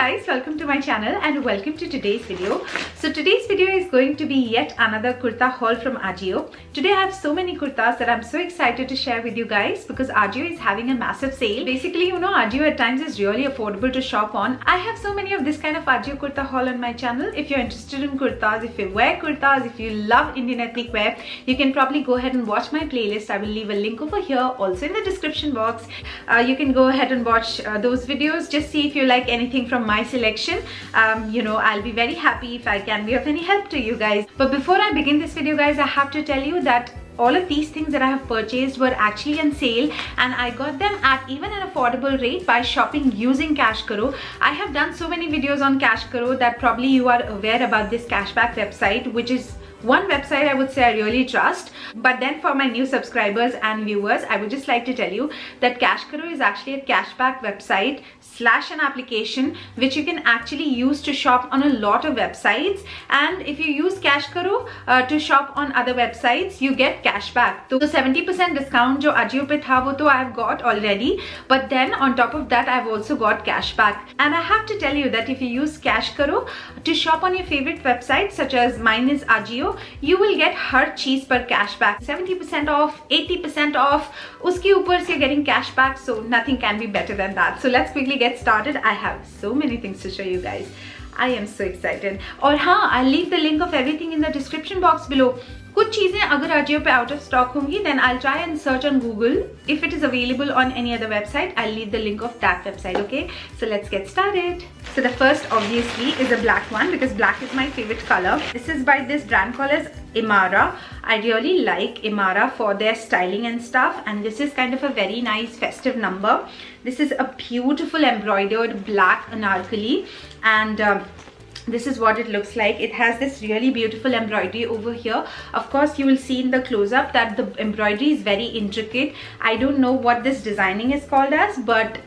guys, welcome to my channel and welcome to today's video. So today's video is going to be yet another kurta haul from Ajio. Today I have so many kurtas that I'm so excited to share with you guys because Ajio is having a massive sale. Basically, you know, Ajio at times is really affordable to shop on. I have so many of this kind of Ajio kurta haul on my channel. If you're interested in kurtas, if you wear kurtas, if you love Indian ethnic wear, you can probably go ahead and watch my playlist. I will leave a link over here, also in the description box. You can go ahead and watch those videos. Just see if you like anything from my selection. You know, I'll be very happy if I can be of any help to you guys. But before I begin this video, guys, I have to tell you that all of these things that I have purchased were actually on sale and I got them at even an affordable rate by shopping using Cash Karo. I have done so many videos on Cash Karo that probably you are aware about this cashback website, which is one website I would say I really trust. But then for my new subscribers and viewers, I would just like to tell you that Cash Karo is actually a cashback website / an application which you can actually use to shop on a lot of websites. And if you use Cash Karo to shop on other websites, you get cashback. So 70% discount jo Ajio pe tha wo to I have got already, but then on top of that I've also got cashback. And I have to tell you that if you use Cash Karo to shop on your favorite websites such as mine is Ajio, you will get har cheez par cashback. 70% off, 80% off, uski upar se you're getting cashback, so nothing can be better than that. So let's quickly get started. I have so many things to show you guys. I am so excited. Or हाँ, I'll leave the link of everything in the description box below. कुछ चीजें अगर Ajio पे out of stock होंगी, then I'll try and search on Google. If it is available on any other website, I'll leave the link of that website, okay? So let's get started. So the first obviously is a black one because black is my favorite color. This is by this brand called as Imara. I really like Imara for their styling and stuff, and this is kind of a very nice festive number. This is a beautiful embroidered black anarkali, and this is what it looks like. It has this really beautiful embroidery over here. Of course, you will see in the close-up that the embroidery is very intricate. I don't know what this designing is called as, but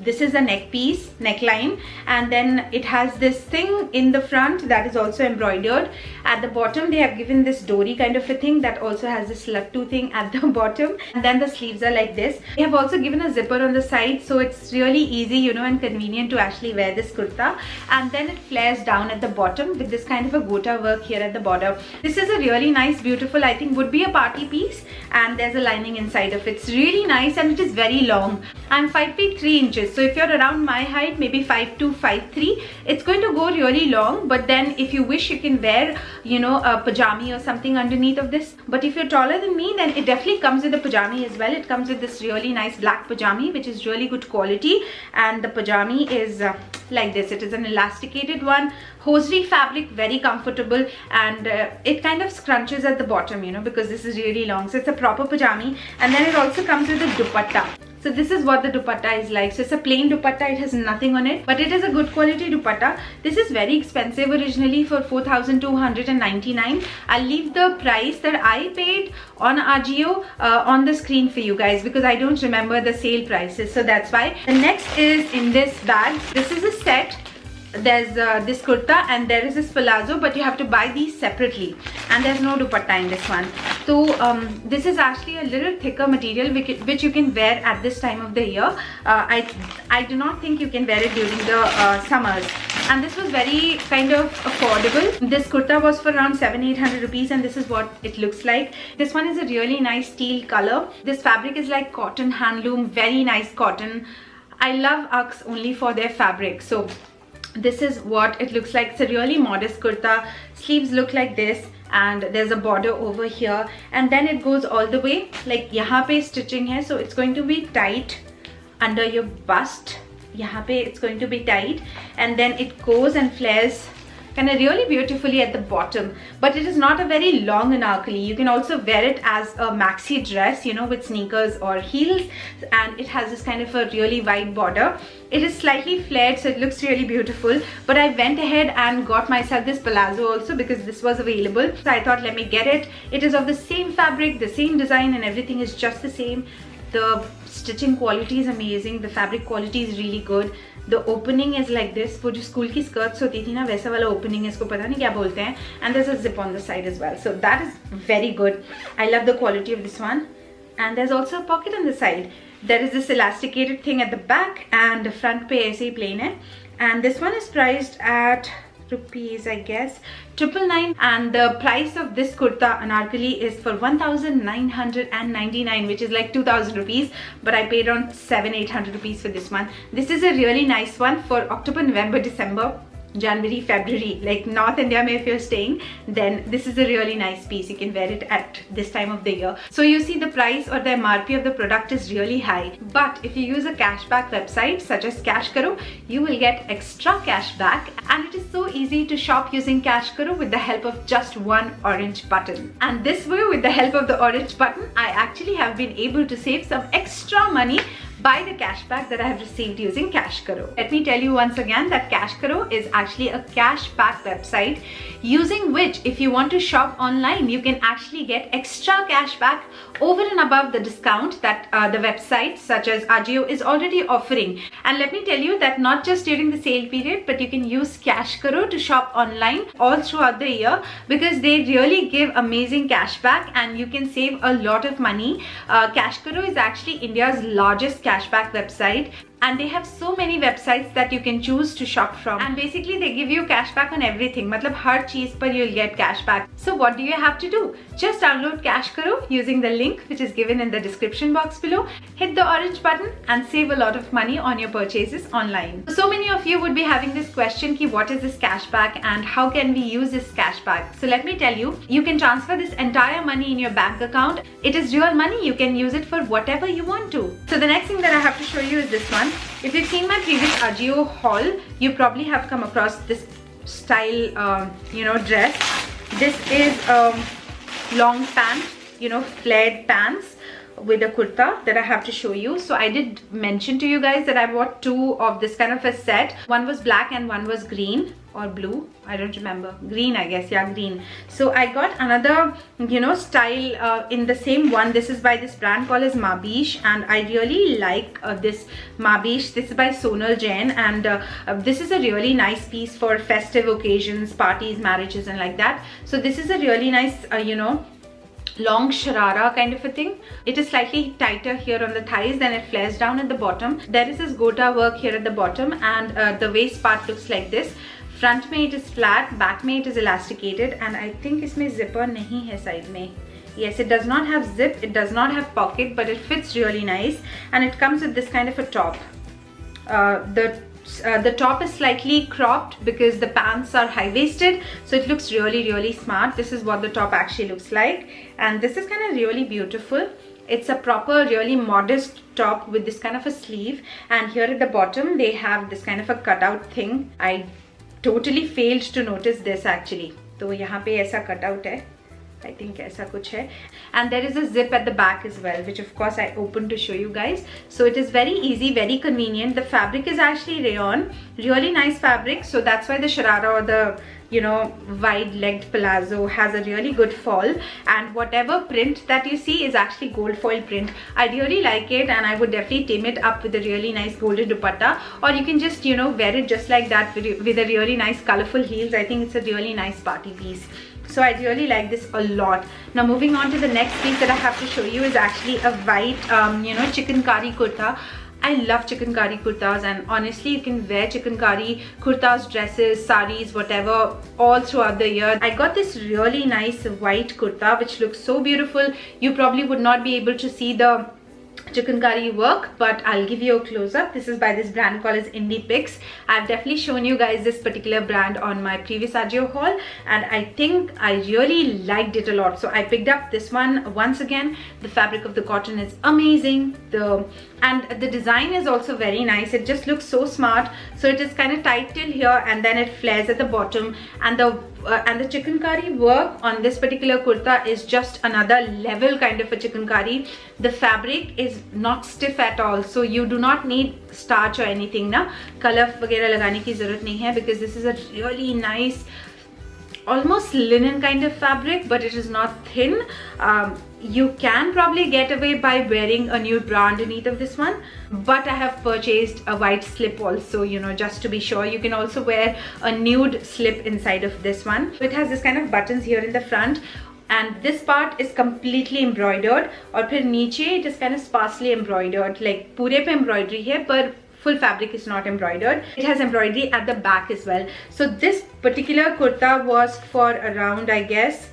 this is a neck piece, neckline, and then it has this thing in the front that is also embroidered. At the bottom they have given this dory kind of a thing that also has this lattu thing at the bottom, and then the sleeves are like this. They have also given a zipper on the side, so it's really easy, you know, and convenient to actually wear this kurta. And then it flares down at the bottom with this kind of a gota work here at the border. This is a really nice, beautiful, I think would be a party piece, and there's a lining inside of it. It's really nice and it is very long. I'm 5 feet 3 inches, so if you're around my height, maybe 5'2", 5'3", it's going to go really long. But then if you wish, you can wear, you know, a pajami or something underneath of this. But if you're taller than me, then it definitely comes with a pajami as well. It comes with this really nice black pajami, which is really good quality, and the pajami is like this. It is an elasticated one, hosiery fabric, very comfortable, and it kind of scrunches at the bottom, you know, because this is really long. So it's a proper pajami, and then it also comes with a dupatta. So this is what the dupatta is like. So it's a plain dupatta, it has nothing on it, but it is a good quality dupatta. This is very expensive, originally for 4,299. I'll leave the price that I paid on Ajio on the screen for you guys because I don't remember the sale prices, so that's why. The next is in this bag. This is a set. There's this kurta and there is this palazzo, but you have to buy these separately, and there's no dupatta in this one. So this is actually a little thicker material which you can wear at this time of the year. I do not think you can wear it during the summers, and this was very kind of affordable. This kurta was for around 700-800 rupees, and this is what it looks like. This one is a really nice teal color. This fabric is like cotton handloom, very nice cotton. I love Ux only for their fabric. So this is what it looks like. It's a really modest kurta. Sleeves look like this, and there's a border over here, and then it goes all the way like yahan pe stitching hai, so it's going to be tight under your bust. Yahan pe it's going to be tight, and then it goes and flares kind of really beautifully at the bottom. But it is not a very long anarkali. You can also wear it as a maxi dress, you know, with sneakers or heels, and it has this kind of a really wide border. It is slightly flared, so it looks really beautiful. But I went ahead and got myself this palazzo also because this was available, so I thought let me get it. It is of the same fabric, the same design, and everything is just the same. The stitching quality is amazing, the fabric quality is really good. The opening is like this. वो जो school की skirts होती थी ना, वैसा वाला opening है, इसको पता नहीं क्या बोलते हैं. And there's a zip on the side as well, so that is very good. I love the quality of this one. And there's also a pocket on the side. There is this elasticated thing at the back, and the front पे ऐसे ही plain है. and this one is priced at rupees, I guess, 999, and the price of this kurta anarkali is for 1999, which is like 2000 rupees, but I paid around 700-800 rupees for this one. This is a really nice one for October, November, December, January, February, like North India. If you're staying, then this is a really nice piece. You can wear it at this time of the year. So you see the price or the MRP of the product is really high, but if you use a cashback website such as Cashkaro, you will get extra cashback, and it is so easy to shop using Cashkaro with the help of just one orange button. And this way, with the help of the orange button, I actually have been able to save some extra money by the cashback that I have received using Cashkaro. Let me tell you once again that Cashkaro is actually a cashback website using which, if you want to shop online, you can actually get extra cashback over and above the discount that the website such as Ajio is already offering. And let me tell you that not just during the sale period, but you can use Cashkaro to shop online all throughout the year, because they really give amazing cashback and you can save a lot of money. Cashkaro is actually India's largest cashback website, and they have so many websites that you can choose to shop from, and basically they give you cashback on everything. Matlab har cheez par you'll get cashback. So what do you have to do? Just download Cashkaro using the link which is given in the description box below, hit the orange button and save a lot of money on your purchases online. So many of you would be having this question ki what is this cashback and how can we use this cashback? So let me tell you, you can transfer this entire money in your bank account. It is real money. You can use it for whatever you want to. So the next thing that I have to show you is this one. If you've seen my previous Ajio haul, you probably have come across this style, dress. This is long pant, flared pants with a kurta that I have to show you. So I did mention to you guys that I bought two of this kind of a set. One was black and one was green or blue. I don't remember. Green, I guess. Yeah, green. So I got another, style in the same one. This is by this brand called as Mabish, and I really like this Mabish. This is by Sonal Jain, and this is a really nice piece for festive occasions, parties, marriages, and like that. So this is a really nice, long sharara kind of a thing. It is slightly tighter here on the thighs, then it flares down at the bottom. There is this gota work here at the bottom, and the waist part looks like this. Front में it is flat, back में it is elasticated, and I think इसमें zipper नहीं है side में. Yes, it does not have zip, it does not have pocket, but it fits really nice, and it comes with this kind of a top. The top is slightly cropped because the pants are high-waisted, so it looks really smart. This is what the top actually looks like, and this is kind of really beautiful. It's a proper, really modest top with this kind of a sleeve, and here at the bottom they have this kind of a cutout thing. I totally failed to notice this actually. तो यहाँ पे ऐसा cutout है. I think ऐसा कुछ है, and there is a zip at the back as well, which of course I opened to show you guys. So it is very easy, very convenient. The fabric is actually rayon, really nice fabric, so that's why the sharara or the wide-legged palazzo has a really good fall, and whatever print that you see is actually gold foil print. I really like it, and I would definitely team it up with a really nice golden dupatta, or you can just wear it just like that with a really nice colorful heels. I think it's a really nice party piece. So I really like this a lot. Now moving on to the next piece that I have to show you is actually a white chikankari kurta. I love chikankari kurtas, and honestly you can wear chikankari kurtas, dresses, saris, whatever, all throughout the year. I got this really nice white kurta which looks so beautiful. You probably would not be able to see the chikankari work, but I'll give you a close-up. This is by this brand called as Indie Pix. I've definitely shown you guys this particular brand on my previous Ajio haul, and I think I really liked it a lot. So I picked up this one once again. The fabric of the cotton is amazing. And the design is also very nice. It just looks so smart. So it is kind of tight till here, and then it flares at the bottom, and the chikankari work on this particular kurta is just another level kind of a chikankari. The fabric is not stiff at all, so you do not need starch or anything na. Color वगैरह लगाने की ज़रूरत नहीं है, because this is a really nice, almost linen kind of fabric, but it is not thin. You can probably get away by wearing a nude bra underneath of this one, but I have purchased a white slip also, just to be sure. You can also wear a nude slip inside of this one. It has this kind of buttons here in the front, and this part is completely embroidered, और फिर नीचे it is kind of sparsely embroidered, like पूरे पे embroidery है, पर full fabric is not embroidered. It has embroidery at the back as well. So this particular kurta was for around, I guess,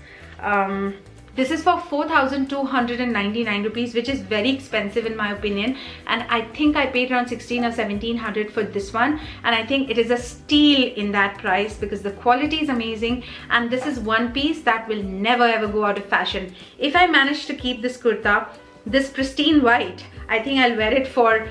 this is for 4,299 rupees, which is very expensive in my opinion, and I think I paid around 16 or 1700 for this one, and I think it is a steal in that price because the quality is amazing, and this is one piece that will never ever go out of fashion. If I manage to keep this kurta, this pristine white, I think I'll wear it for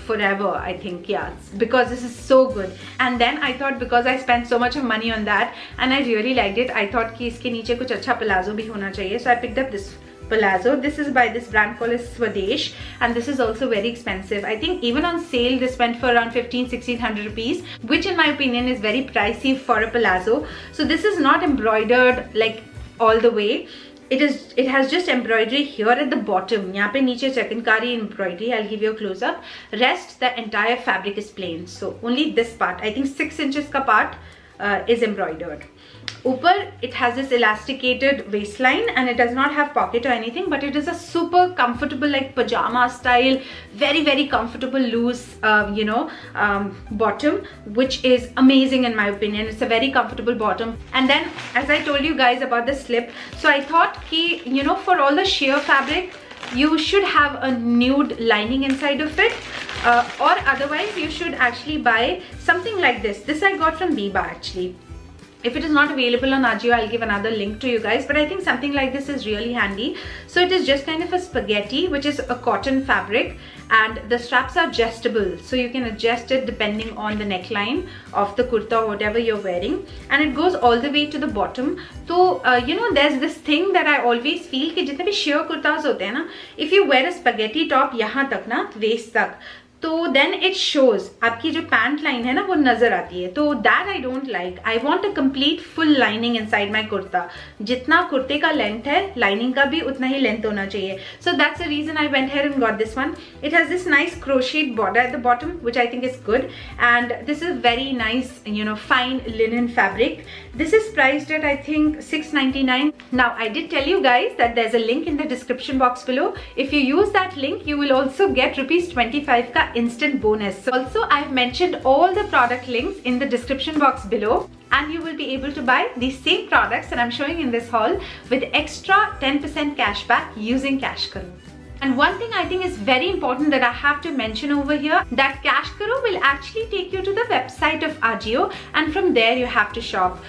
forever, I think, yeah, because this is so good. And then I thought, because I spent so much of money on that and I really liked it, I thought कि इसके नीचे कुछ अच्छा palazzo भी होना चाहिए. So I picked up this palazzo. This is by this brand called Swadesh, and this is also very expensive. I think even on sale this went for around 1500-1600 rupees, which in my opinion is very pricey for a palazzo. So this is not embroidered like all the way. It has just embroidery here at the bottom. यहाँ पे नीचे chikankari embroidery. I'll give you a close up. Rest, the entire fabric is plain. So only this part, I think 6 inches का part is embroidered. ऊपर it has this elasticated waistline and it does not have pocket or anything, but it is a super comfortable, like pajama style, very comfortable loose bottom, which is amazing in my opinion. It's a very comfortable bottom. And then, as I told you guys about the slip, so I thought ki, for all the sheer fabric you should have a nude lining inside of it, or otherwise you should actually buy something like this. This I got from Biba actually. If it is not available on Ajio, I'll give another link to you guys, but I think something like this is really handy. So it is just kind of a spaghetti, which is a cotton fabric, and the straps are adjustable, so you can adjust it depending on the neckline of the kurta or whatever you're wearing, and it goes all the way to the bottom. So there's this thing that I always feel कि जितने भी sheer kurtas होते हैं ना, if you wear a spaghetti top यहाँ तक ना, waist तक, तो then it shows, आपकी जो पैंट लाइन है ना वो नजर आती है. तो that I don't like. I want a complete full lining inside my kurta. जितना कुर्ते का लेंथ है, लाइनिंग का भी उतना ही लेंथ होना चाहिए. So that's the reason I went here and got this one. It has this nice crocheted border at the bottom, which I think is good, and this is very nice, fine linen fabric. This is priced at I think 699. Now I did tell you guys that there's a link in the description box below. If you use that link, you will also get rupees 25 ka instant bonus. Also, I've mentioned all the product links in the description box below, and you will be able to buy these same products that I'm showing in this haul with extra 10% cashback using Cashkaro. And one thing I think is very important that I have to mention over here, that Cashkaro will actually take you to the website of Ajio, and from there you have to shop.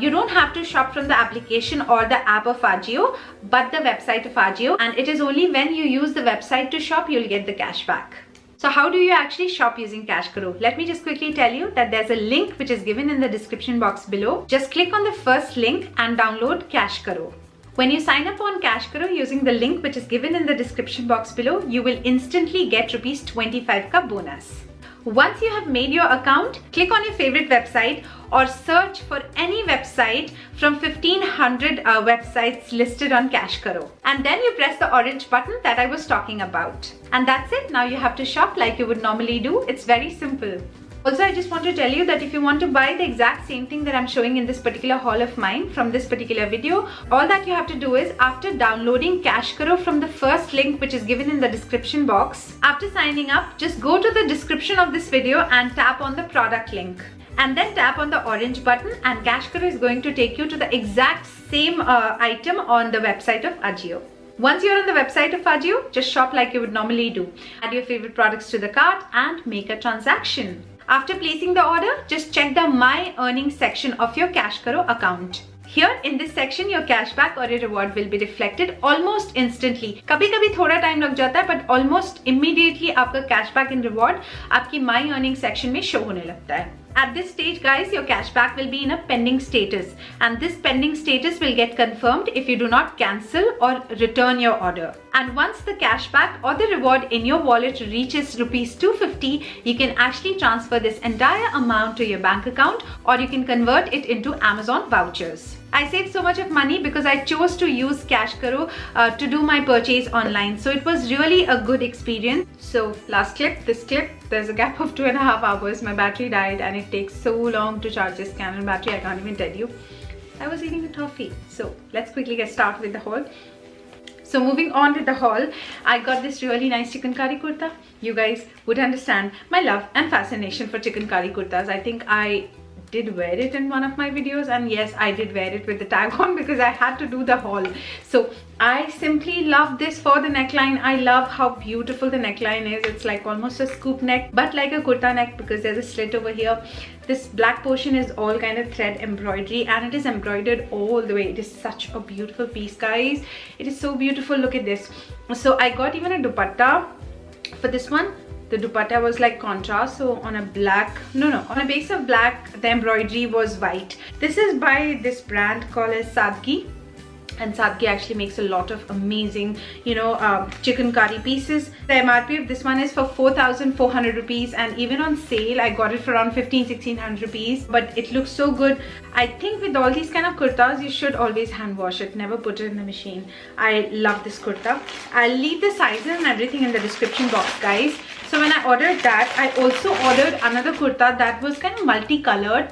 You don't have to shop from the application or the app of Ajio, but the website of Ajio, and it is only when you use the website to shop you'll get the cashback. So how do you actually shop using Cashkaro? Let me just quickly tell you that there's a link which is given in the description box below. Just click on the first link and download Cashkaro. When you sign up on Cashkaro using the link which is given in the description box below, you will instantly get rupees 25 ka bonus. Once you have made your account, click on your favorite website or search for any website from 1500 websites listed on Cashkaro. And then you press the orange button that I was talking about. And that's it. Now you have to shop like you would normally do. It's very simple. Also, I just want to tell you that if you want to buy the exact same thing that I'm showing in this particular haul of mine from this particular video, all that you have to do is, after downloading Cashkaro from the first link which is given in the description box, after signing up, just go to the description of this video and tap on the product link. And then tap on the orange button, and Cashkaro is going to take you to the exact same item on the website of Ajio. Once you're on the website of Ajio, just shop like you would normally do. Add your favorite products to the cart and make a transaction. After placing the order, just check the My Earnings section of your Cashkaro account. Here in this section, your cashback or your reward will be reflected almost instantly. कभी-कभी थोड़ा time लग जाता है, but almost immediately आपका cashback and reward आपकी My Earnings section में show होने लगता है. At this stage, guys, your cashback will be in a pending status, and this pending status will get confirmed if you do not cancel or return your order. And once the cashback or the reward in your wallet reaches rupees 250, you can actually transfer this entire amount to your bank account, or you can convert it into Amazon vouchers. I saved so much of money because I chose to use Cashkaro to do my purchase online. So it was really a good experience. So last clip, this clip, there's a gap of 2.5 hours. My battery died and it takes so long to charge this Canon battery. I can't even tell you. I was eating a toffee. So let's quickly get started with the haul. So moving on with the haul, I got this really nice chikankari kurta. You guys would understand my love and fascination for chikankari kurtas. I think I did wear it in one of my videos, and yes, I did wear it with the tag on because I had to do the haul. So I simply love this for the neckline. I love how beautiful the neckline is. It's like almost a scoop neck, but like a kurta neck because there's a slit over here. This black portion is all kind of thread embroidery, and it is embroidered all the way. It is such a beautiful piece, guys. It is so beautiful. Look at this. So I got even a dupatta for this one. The dupatta was like contrast, so on a black, on a base of black, the embroidery was white. This is by this brand called as Sadgi, and Sadgi actually makes a lot of amazing, chikankari pieces. The MRP of this one is for 4,400 rupees, and even on sale I got it for around 1,500-1,600 rupees. But it looks so good. I think with all these kind of kurtas, you should always hand wash it, never put it in the machine. I love this kurta. I'll leave the sizes and everything in the description box, guys. So when I ordered that, I also ordered another kurta that was kind of multicolored,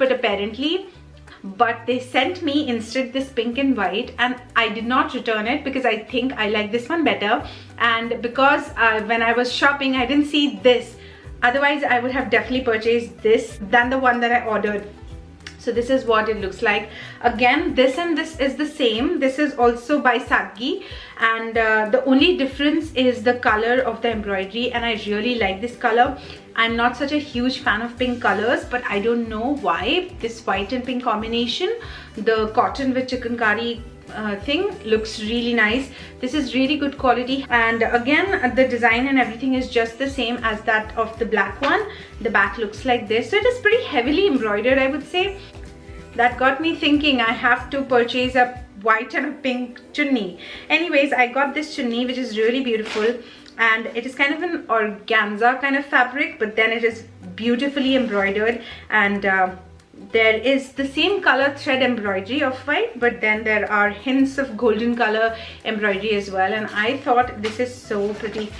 but they sent me instead this pink and white, and I did not return it because I think I like this one better. And because when I was shopping, I didn't see this. Otherwise, I would have definitely purchased this than the one that I ordered. So this is what it looks like. Again, this and this is the same. This is also by Sadgi, and the only difference is the color of the embroidery, and I really like this color. I'm not such a huge fan of pink colors, but I don't know why this white and pink combination, the cotton with chikankari thing, looks really nice. This is really good quality, and again the design and everything is just the same as that of the black one. The back looks like this, so it is pretty heavily embroidered, I would say. That got me thinking I have to purchase a white and a pink chunni. Anyways, I got this chunni which is really beautiful, and it is kind of an organza kind of fabric, but then it is beautifully embroidered, and there is the same color thread embroidery of white, but then there are hints of golden color embroidery as well. And I thought this is so pretty.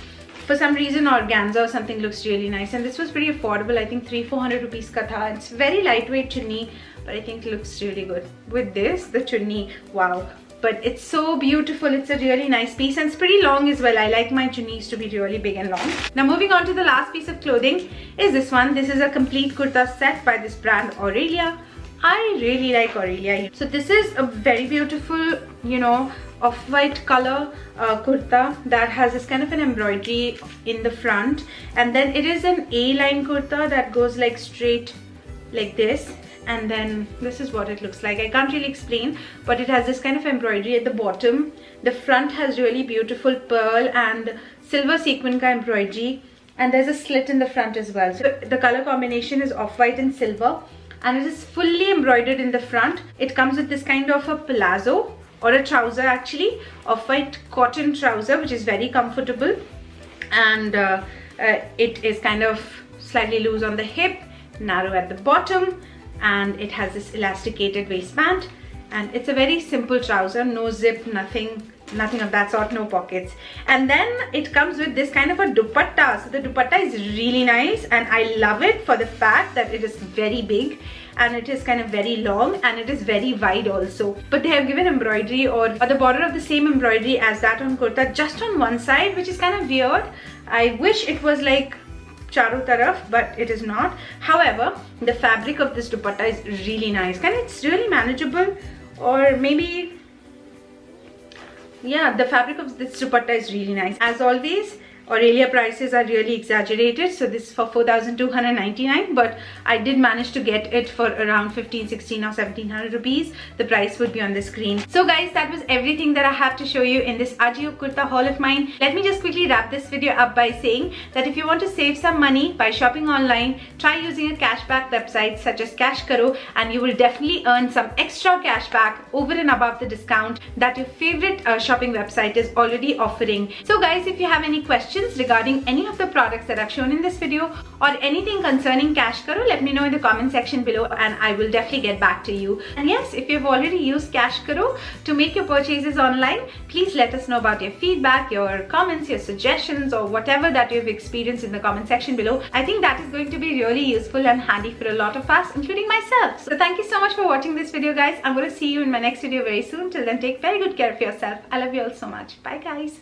For some reason organza or something looks really nice, and this was pretty affordable. I think 300-400 rupees ka tha. It's very lightweight chunni, but I think it looks really good. With this, the chunni, wow. But it's so beautiful. It's a really nice piece, and it's pretty long as well. I like my chunnis to be really big and long. Now moving on to the last piece of clothing is this one. This is a complete kurta set by this brand Aurelia. I really like Aurelia. So this is a very beautiful, off-white color kurta that has this kind of an embroidery in the front, and then it is an A-line kurta that goes like straight like this. And then this is what it looks like. I can't really explain, but it has this kind of embroidery at the bottom. The front has really beautiful pearl and silver sequin ka embroidery, and there's a slit in the front as well. So the color combination is off-white and silver, and it is fully embroidered in the front. It comes with this kind of a palazzo, or a trouser actually, off-white cotton trouser, which is very comfortable, and it is kind of slightly loose on the hip, narrow at the bottom, and it has this elasticated waistband, and it's a very simple trouser, no zip, nothing of that sort, no pockets. And then it comes with this kind of a dupatta. So the dupatta is really nice, and I love it for the fact that it is very big, and it is kind of very long, and it is very wide also. But they have given embroidery or the border of the same embroidery as that on kurta just on one side, which is kind of weird. I wish it was like charu taraf, but it is not. However, the fabric of this dupatta is really nice, and it's really manageable. Or maybe, yeah, the fabric of this dupatta is really nice. As always, Aurelia prices are really exaggerated, so this is for 4,299, but I did manage to get it for around 15, 16 or 1,700 rupees. The price would be on the screen. So guys, that was everything that I have to show you in this Ajio kurta haul of mine. Let me just quickly wrap this video up by saying that if you want to save some money by shopping online, try using a cashback website such as Cashkaro, and you will definitely earn some extra cashback over and above the discount that your favorite shopping website is already offering. So guys, if you have any questions suggestions regarding any of the products that I've shown in this video or anything concerning Cash Karo, let me know in the comment section below and I will definitely get back to you. And yes, if you've already used Cash Karo to make your purchases online, please let us know about your feedback, your comments, your suggestions, or whatever that you've experienced in the comment section below. I think that is going to be really useful and handy for a lot of us, including myself. So thank you so much for watching this video, guys. I'm going to see you in my next video very soon. Till then, take very good care of yourself. I love you all so much. Bye, guys.